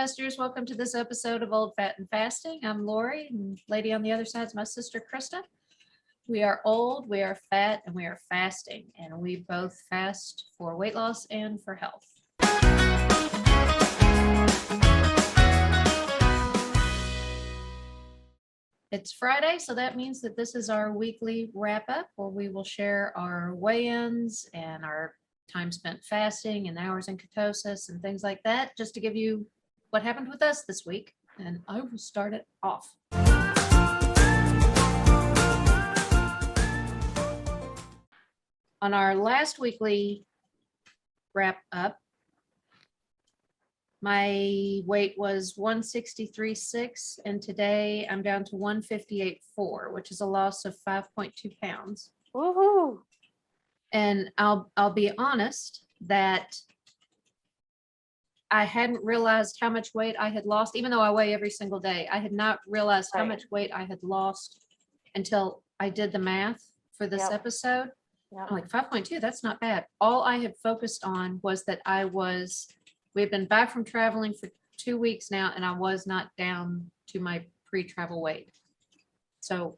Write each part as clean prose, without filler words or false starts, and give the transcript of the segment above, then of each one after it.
fasters, welcome to this episode of Old, Fat, and Fasting. I'm Lori, and lady on the other side is my sister Krista. We are old, we are fat, and we are fasting, and we both fast for weight loss and for health. It's Friday, so that means that this is our weekly wrap-up where we will share our weigh-ins and our time spent fasting and hours in ketosis and things like that, just to give you what happened with us this week. And I will start it off. On our last weekly wrap-up, my weight was 163.6, and today I'm down to 158.4, which is a loss of 5.2 pounds. Woohoo! And I'll be honest that I hadn't realized how much weight I had lost, even though I weigh every single day. I had not realized how much weight I had lost until I did the math for this episode. I'm like, 5.2, that's not bad. All I had focused on was that we had been back from traveling for 2 weeks now, and I was not down to my pre-travel weight. So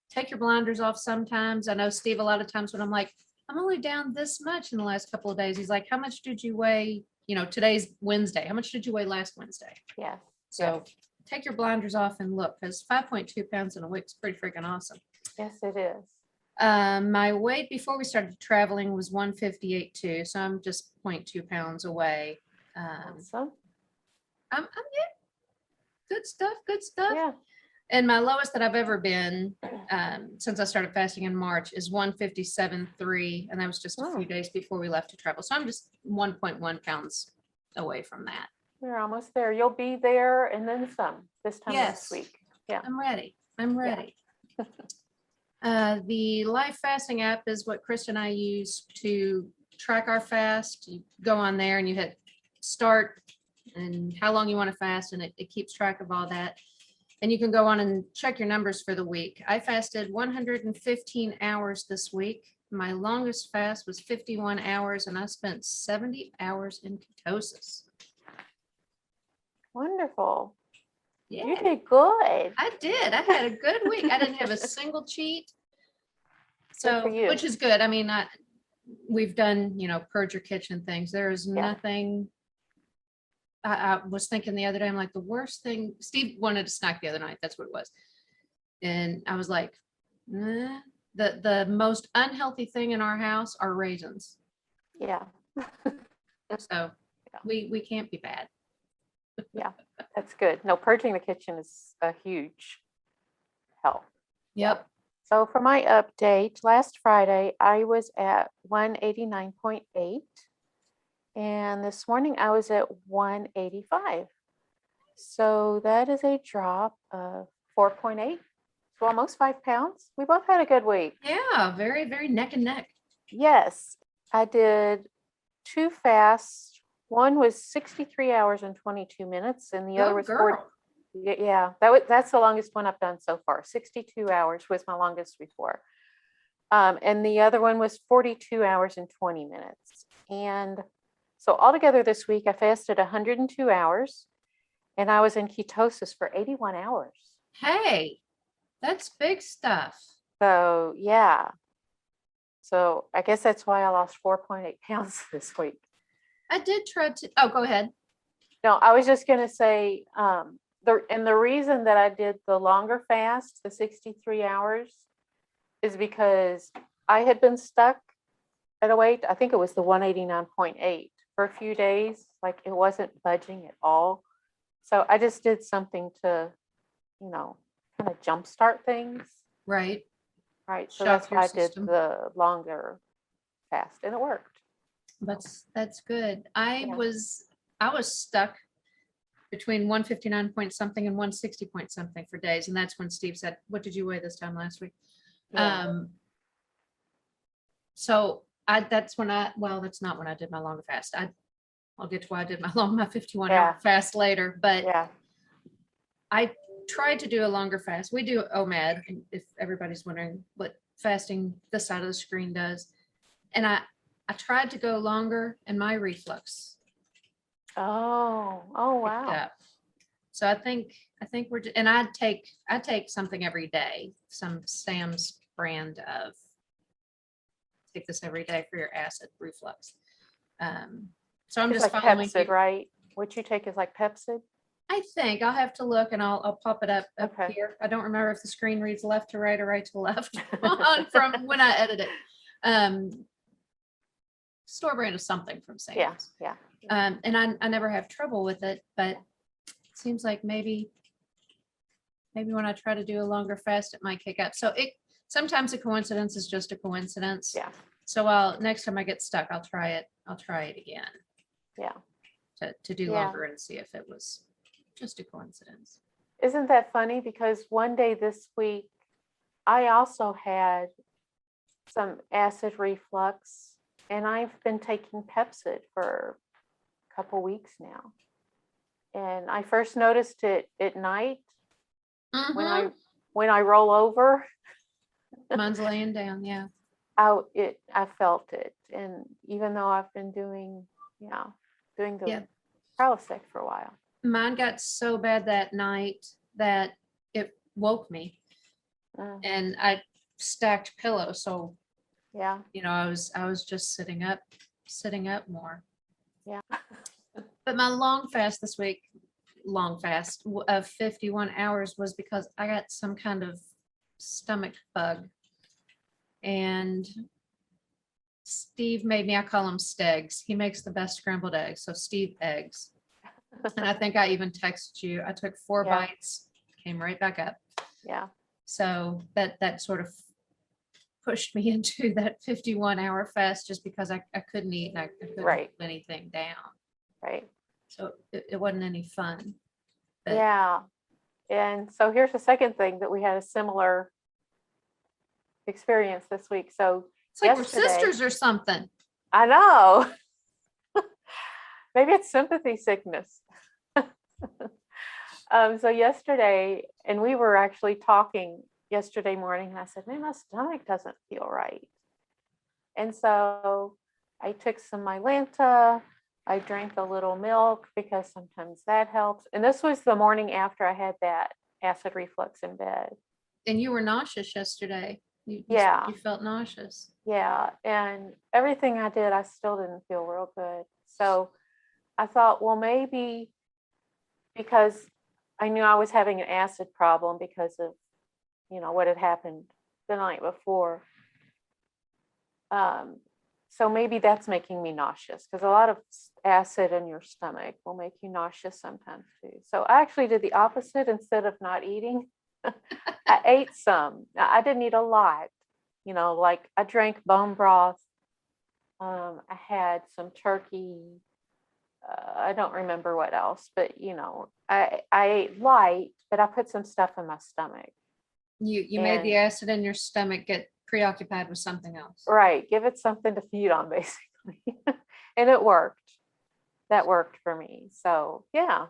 take your blinders off sometimes. I know Steve, a lot of times when I'm like, I'm only down this much in the last couple of days, he's like, how much did you weigh? You know, today's Wednesday. How much did you weigh last Wednesday? Yeah. So take your blinders off and look, because 5.2 pounds in a week is pretty freaking awesome. Yes, it is. My weight before we started traveling was 158.2, so I'm just 0.2 pounds away. Awesome. I'm good stuff. Yeah. And my lowest that I've ever been since I started fasting in March is 157.3, and that was just a few days before we left to travel. So I'm just 1.1 pounds away from that. You're almost there. You'll be there and then some this time next week. Yeah. I'm ready. The Life Fasting app is what Krista and I use to track our fast. You go on there and you hit start and how long you want to fast, and it keeps track of all that. And you can go on and check your numbers for the week. I fasted 115 hours this week. My longest fast was 51 hours, and I spent 70 hours in ketosis. Wonderful. Yeah. You did good. I did. I had a good week. I didn't have a single cheat. So, which is good. I mean, we've done, purge your kitchen things. There is nothing. I was thinking the other day, I'm like, the worst thing, Steve wanted a snack the other night. That's what it was. And I was like, the most unhealthy thing in our house are raisins. Yeah. So we can't be bad. Yeah, that's good. No, purging the kitchen is a huge help. Yep. So for my update, last Friday, I was at 189.8. And this morning I was at 185. So that is a drop of 4.8. So almost 5 pounds. We both had a good week. Yeah, very, very neck and neck. Yes. I did 2 fasts. One was 63 hours and 22 minutes, and the other was 40. Yeah, that's the longest one I've done so far. 62 hours was my longest before. And the other one was 42 hours and 20 minutes. And so altogether this week, I fasted 102 hours, and I was in ketosis for 81 hours. Hey, that's big stuff. So, yeah. So I guess that's why I lost 4.8 pounds this week. I did try to, go ahead. No, I was just going to say, the reason that I did the longer fast, the 63 hours, is because I had been stuck at a weight, I think it was the 189.8 for a few days, like it wasn't budging at all. So I just did something to, kind of jumpstart things. Right. So that's why I did the longer fast, and it worked. That's good. I was stuck between 159 point something and 160 point something for days. And that's when Steve said, what did you weigh this time last week? Yeah. So that's not when I did my longer fast. I'll get to why I did my 51 hour fast later, but I tried to do a longer fast. We do OMAD, if everybody's wondering what fasting this side of the screen does. And I tried to go longer, and my reflux Oh, picked wow. up. So I think and I take something every day, some Sam's brand of, take this every day for your acid reflux. So I'm It's just like following Pepsid, you. right? What you take is like Pepsid? I think I'll have to look and I'll pop it up Okay. here. I don't remember if the screen reads left to right or right to left from when I edit it. Store brand of something from Sam's. Yeah. And I never have trouble with it, but it seems like maybe when I try to do a longer fast, it might kick up. So sometimes a coincidence is just a coincidence. Yeah. So next time I get stuck, I'll try it again. Yeah. To do Yeah. longer and see if it was just a coincidence. Isn't that funny? Because one day this week, I also had some acid reflux, and I've been taking Pepsid for a couple weeks now. And I first noticed it at night when I roll over. Mine's laying down, yeah. I felt it, and even though I've been doing the Prilosec for a while. Mine got so bad that night that it woke me, and I stacked pillows. So yeah, I was just sitting up more. Yeah. But my long fast of 51 hours was because I got some kind of stomach bug, and Steve made me, I call him Stegs. He makes the best scrambled eggs. So Steve eggs. And I think I even texted you. I took 4 bites, came right back up. Yeah. So that sort of pushed me into that 51-hour fast just because I couldn't eat and I couldn't put anything down. Right. So it wasn't any fun. But yeah. And so here's the second thing that we had a similar experience this week. So it's like we're sisters or something. I know. Maybe it's sympathy sickness. So yesterday, and we were actually talking yesterday morning, and I said, man, my stomach doesn't feel right. And so I took some Mylanta. I drank a little milk because sometimes that helps. And this was the morning after I had that acid reflux in bed. And you were nauseous yesterday. You felt nauseous. Yeah. And everything I did, I still didn't feel real good. So I thought, well, maybe because I knew I was having an acid problem because of, what had happened the night before. So maybe that's making me nauseous, because a lot of acid in your stomach will make you nauseous sometimes too. So I actually did the opposite. Instead of not eating, I ate some. Now, I didn't eat a lot, like I drank bone broth. I had some turkey. I don't remember what else, but I ate light, but I put some stuff in my stomach. You made the acid in your stomach get preoccupied with something else. Right. Give it something to feed on, basically. And it worked. That worked for me. So, yeah.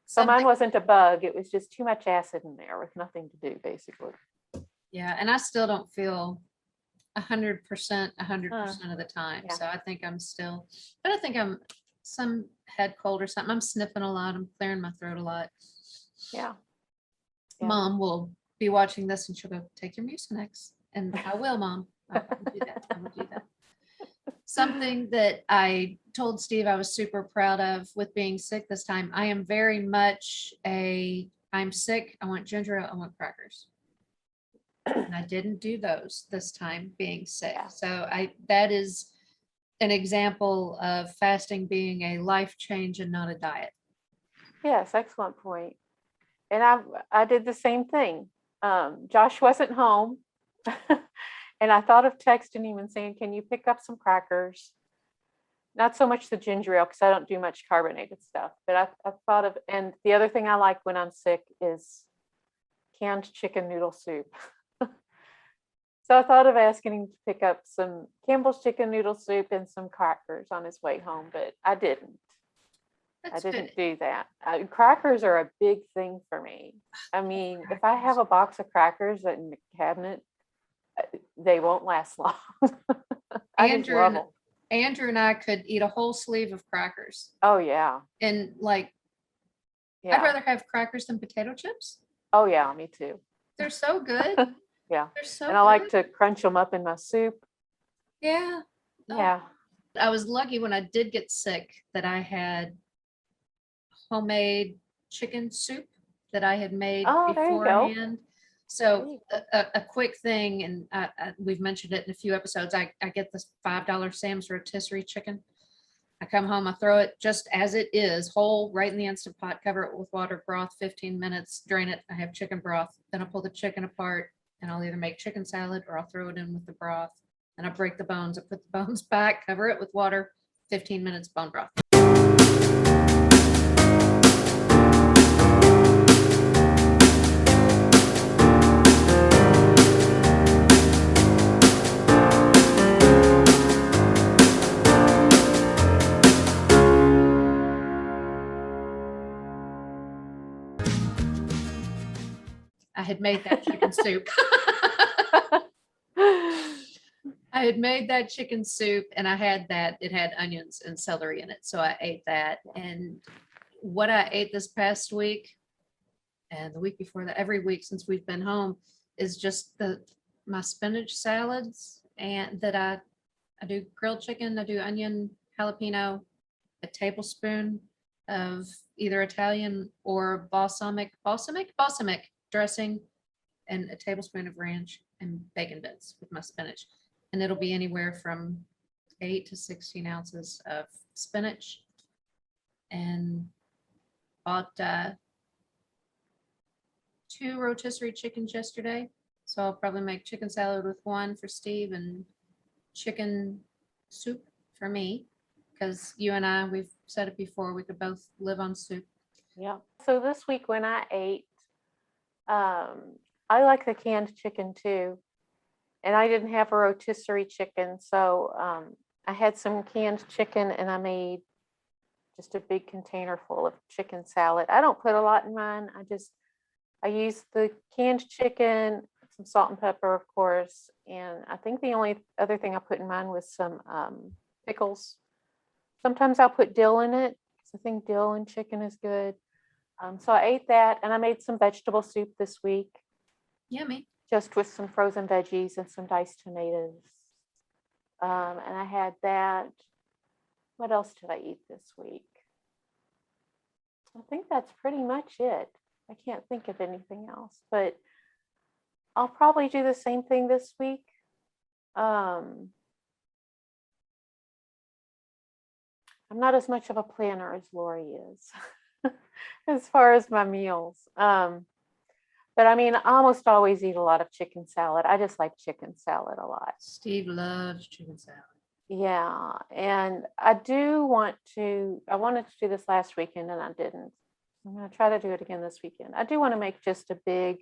So mine wasn't a bug. It was just too much acid in there with nothing to do, basically. Yeah. And I still don't feel 100% of the time. Yeah. So I think I'm still, but I think I'm some head cold or something. I'm sniffing a lot. I'm clearing my throat a lot. Yeah. Mom will be watching this and she'll go, take your Mucinex. And I will, Mom. I will do that. I will do that. Something that I told Steve I was super proud of with being sick this time. I am very much I'm sick. I want ginger ale. I want crackers. And I didn't do those this time being sick. Yeah. So that is an example of fasting being a life change and not a diet. Yes, excellent point. And I did the same thing. Josh wasn't home. And I thought of texting him and saying, can you pick up some crackers? Not so much the ginger ale, because I don't do much carbonated stuff. But I thought of, and the other thing I like when I'm sick is canned chicken noodle soup. So I thought of asking him to pick up some Campbell's chicken noodle soup and some crackers on his way home, but I didn't. I didn't do that. Crackers are a big thing for me. I mean, if I have a box of crackers in the cabinet, they won't last long. I just love them. Andrew and I could eat a whole sleeve of crackers. Oh, yeah. And like, Yeah. I'd rather have crackers than potato chips. Oh, yeah, me too. They're so good. Yeah. They're so And I like to crunch them up in my soup. Yeah. Yeah. I was lucky when I did get sick that I had homemade chicken soup that I had made Oh, there you go. beforehand. So a quick thing, and we've mentioned it in a few episodes, I get this $5 Sam's rotisserie chicken. I come home, I throw it just as it is, whole, right in the Instant Pot, cover it with water broth, 15 minutes, drain it. I have chicken broth. Then I pull the chicken apart and I'll either make chicken salad or I'll throw it in with the broth. And I break the bones. I put the bones back, cover it with water, 15 minutes, bone broth. I had made that chicken soup. I had made that chicken soup and I had that, it had onions and celery in it. So I ate that. And what I ate this past week and the week before that, every week since we've been home, is just my spinach salads, and that I do grilled chicken, I do onion, jalapeno, a tablespoon of either Italian or balsamic dressing, and a tablespoon of ranch and bacon bits with my spinach. And it'll be anywhere from 8 to 16 ounces of spinach. And bought 2 rotisserie chickens yesterday. So I'll probably make chicken salad with one for Steve and chicken soup for me. Because you and I, we've said it before, we could both live on soup. Yeah. So this week when I ate, I like the canned chicken too. And I didn't have a rotisserie chicken. So I had some canned chicken and I made just a big container full of chicken salad. I don't put a lot in mine. I use the canned chicken, some salt and pepper, of course. And I think the only other thing I put in mine was some pickles. Sometimes I'll put dill in it because I think dill and chicken is good. So I ate that and I made some vegetable soup this week. Yummy. Just with some frozen veggies and some diced tomatoes. And I had that. What else did I eat this week? I think that's pretty much it. I can't think of anything else, but I'll probably do the same thing this week. I'm not as much of a planner as Lori is as far as my meals. But I mean, I almost always eat a lot of chicken salad. I just like chicken salad a lot. Steve loves chicken salad. Yeah, and I wanted to do this last weekend and I didn't. I'm going to try to do it again this weekend. I do want to make just a big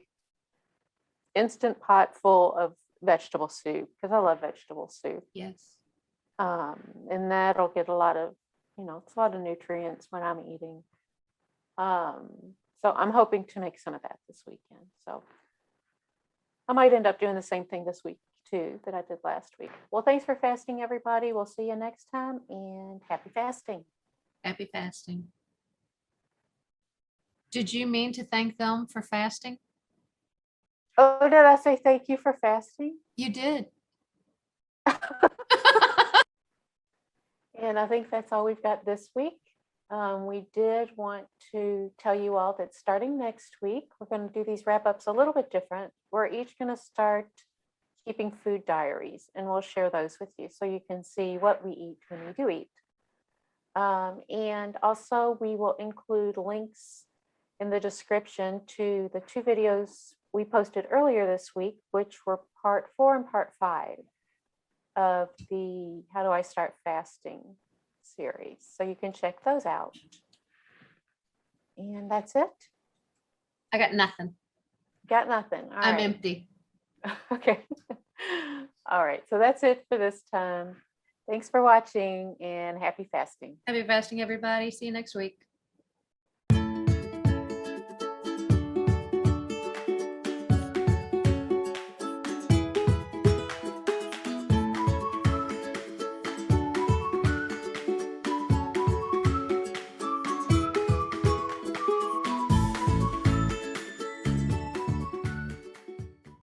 Instant Pot full of vegetable soup because I love vegetable soup. Yes. And that'll get a lot of, it's a lot of nutrients when I'm eating. So I'm hoping to make some of that this weekend. So I might end up doing the same thing this week too that I did last week. Well, thanks for fasting, everybody. We'll see you next time, and happy fasting. Happy fasting. Did you mean to thank them for fasting? Oh, did I say thank you for fasting? You did. And I think that's all we've got this week. We did want to tell you all that starting next week, we're going to do these wrap-ups a little bit different. We're each going to start keeping food diaries, and we'll share those with you so you can see what we eat when we do eat. And also we will include links in the description to the 2 videos we posted earlier this week, which were part 4 and part 5 of the How Do I Start Fasting series. So you can check those out. And that's it. I got nothing. Got nothing. All I'm right. empty. Okay. All right. So that's it for this time. Thanks for watching and happy fasting. Happy fasting, everybody. See you next week.